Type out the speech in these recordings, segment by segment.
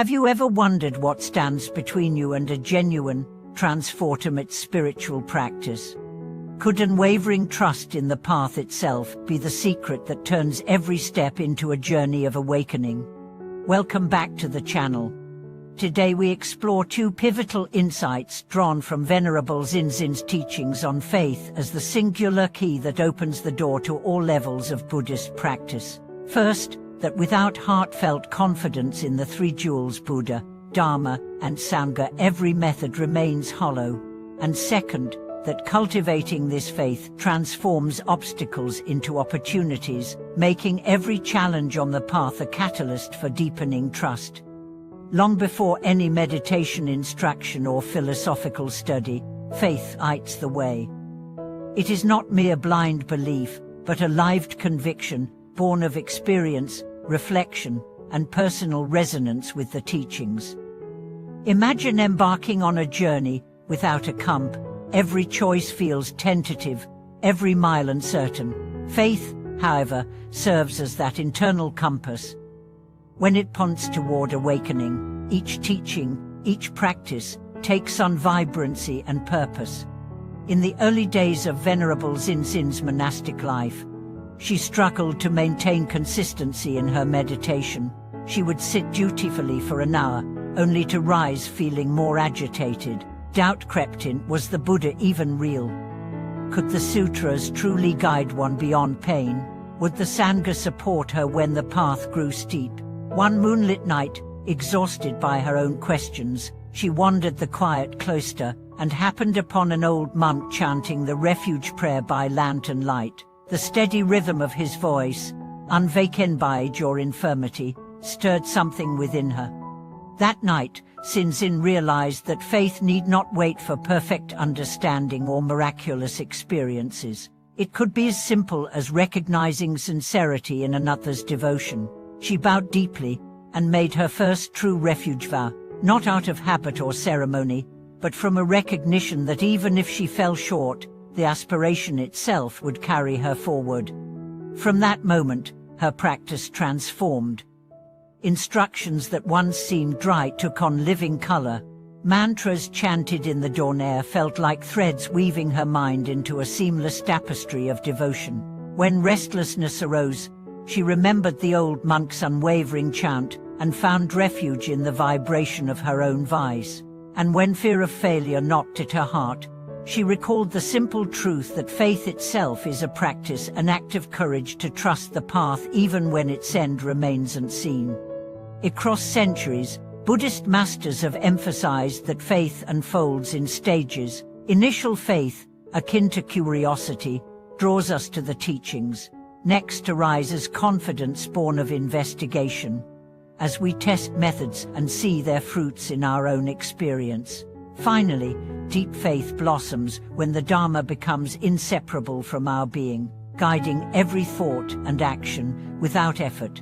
Have you ever wondered what stands between you and a genuine, transformative spiritual practice? Could unwavering trust in the path itself be the secret that turns every step into a journey of awakening? Welcome back to the channel. Today we explore two pivotal insights drawn from Venerable Zinzin's teachings on faith as the singular key that opens the door to all levels of Buddhist practice. First, that without heartfelt confidence in the three jewels Buddha, Dharma, and Sangha, every method remains hollow. And second, that cultivating this faith transforms obstacles into opportunities, making every challenge on the path a catalyst for deepening trust. Long before any meditation instruction or philosophical study, faith lights the way. It is not mere blind belief, but a lived conviction, born of experience, reflection, and personal resonance with the teachings. Imagine embarking on a journey without a compass. Every choice feels tentative, every mile uncertain. Faith, however, serves as that internal compass. When it points toward awakening, each teaching, each practice, takes on vibrancy and purpose. In the early days of Venerable Zinzin's monastic life, she struggled to maintain consistency in her meditation. She would sit dutifully for an hour, only to rise feeling more agitated. Doubt crept in. Was the Buddha even real? Could the sutras truly guide one beyond pain? Would the Sangha support her when the path grew steep? One moonlit night, exhausted by her own questions, she wandered the quiet cloister and happened upon an old monk chanting the refuge prayer by lantern light. The steady rhythm of his voice, unawakened by age or infirmity, stirred something within her. That night, Zinzin realized that faith need not wait for perfect understanding or miraculous experiences. It could be as simple as recognizing sincerity in another's devotion. She bowed deeply and made her first true refuge vow, not out of habit or ceremony, but from a recognition that even if she fell short, the aspiration itself would carry her forward. From that moment, her practice transformed. Instructions that once seemed dry took on living color. Mantras chanted in the dawn air felt like threads weaving her mind into a seamless tapestry of devotion. When restlessness arose, she remembered the old monk's unwavering chant and found refuge in the vibration of her own voice. And when fear of failure knocked at her heart, she recalled the simple truth that faith itself is a practice, an act of courage to trust the path even when its end remains unseen. Across centuries, Buddhist masters have emphasized that faith unfolds in stages. Initial faith, akin to curiosity, draws us to the teachings. Next arises confidence born of investigation, as we test methods and see their fruits in our own experience. Finally, deep faith blossoms when the Dharma becomes inseparable from our being, guiding every thought and action without effort.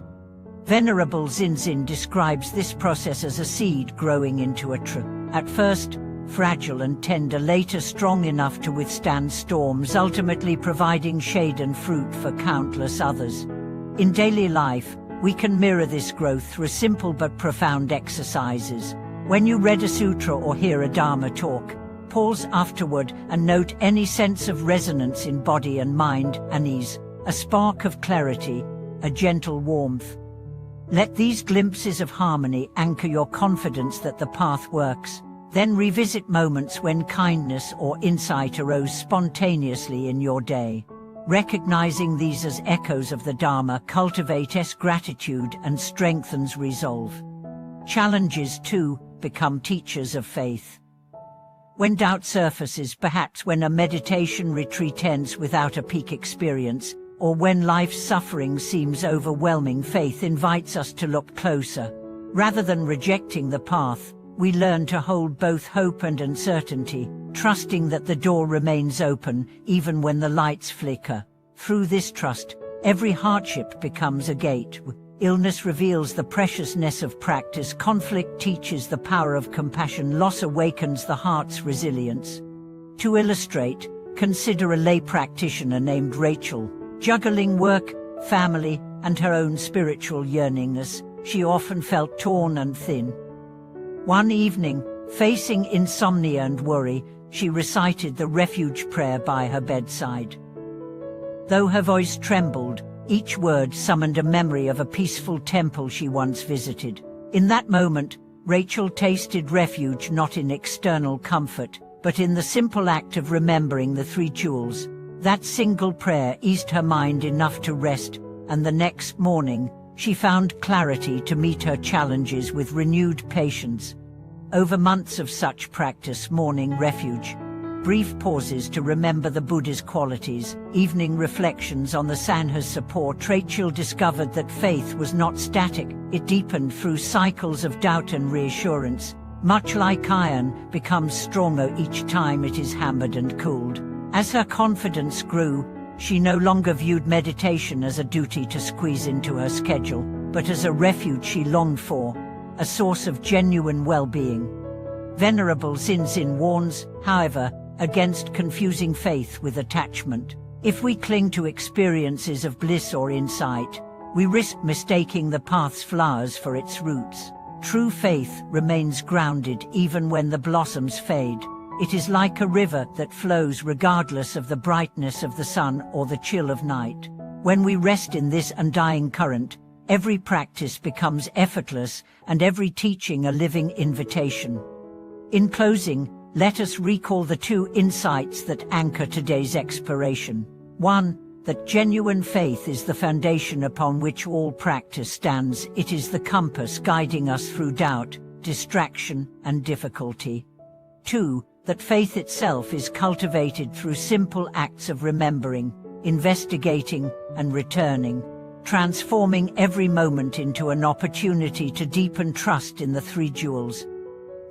Venerable Zinzin describes this process as a seed growing into a tree. At first, fragile and tender, later strong enough to withstand storms, ultimately providing shade and fruit for countless others. In daily life, we can mirror this growth through simple but profound exercises. When you read a sutra or hear a Dharma talk, pause afterward and note any sense of resonance in body and mind, an ease, a spark of clarity, a gentle warmth. Let these glimpses of harmony anchor your confidence that the path works. Then revisit moments when kindness or insight arose spontaneously in your day. Recognizing these as echoes of the Dharma cultivates gratitude and strengthens resolve. Challenges, too, become teachers of faith. When doubt surfaces, perhaps when a meditation retreat ends without a peak experience, or when life's suffering seems overwhelming, faith invites us to look closer. Rather than rejecting the path, we learn to hold both hope and uncertainty, trusting that the door remains open even when the lights flicker. Through this trust, every hardship becomes a gate. Illness reveals the preciousness of practice, conflict teaches the power of compassion, loss awakens the heart's resilience. To illustrate, consider a lay practitioner named Rachel. Juggling work, family, and her own spiritual yearnings, she often felt torn and thin. One evening, facing insomnia and worry, she recited the refuge prayer by her bedside. Though her voice trembled, each word summoned a memory of a peaceful temple she once visited. In that moment, Rachel tasted refuge not in external comfort, but in the simple act of remembering the three jewels. That single prayer eased her mind enough to rest, and the next morning, she found clarity to meet her challenges with renewed patience. Over months of such practice, morning refuge, brief pauses to remember the Buddha's qualities, evening reflections on the Sangha's support, Rachel discovered that faith was not static. It deepened through cycles of doubt and reassurance. Much like iron becomes stronger each time it is hammered and cooled. As her confidence grew, she no longer viewed meditation as a duty to squeeze into her schedule, but as a refuge she longed for, a source of genuine well-being. Venerable Zinzin warns, however, against confusing faith with attachment. If we cling to experiences of bliss or insight, we risk mistaking the path's flowers for its roots. True faith remains grounded even when the blossoms fade. It is like a river that flows regardless of the brightness of the sun or the chill of night. When we rest in this undying current, every practice becomes effortless and every teaching a living invitation. In closing, let us recall the two insights that anchor today's exploration. 1. That genuine faith is the foundation upon which all practice stands. It is the compass guiding us through doubt, distraction, and difficulty. 2. That faith itself is cultivated through simple acts of remembering, investigating, and returning, transforming every moment into an opportunity to deepen trust in the three jewels.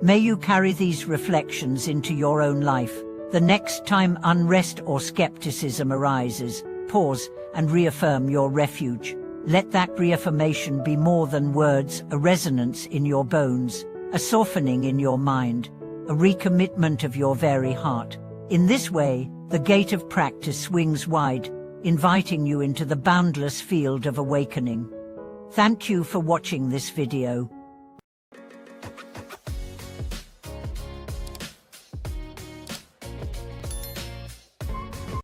May you carry these reflections into your own life. The next time unrest or skepticism arises, pause and reaffirm your refuge. Let that reaffirmation be more than words, a resonance in your bones, a softening in your mind, a recommitment of your very heart. In this way, the gate of practice swings wide, inviting you into the boundless field of awakening. Thank you for watching this video.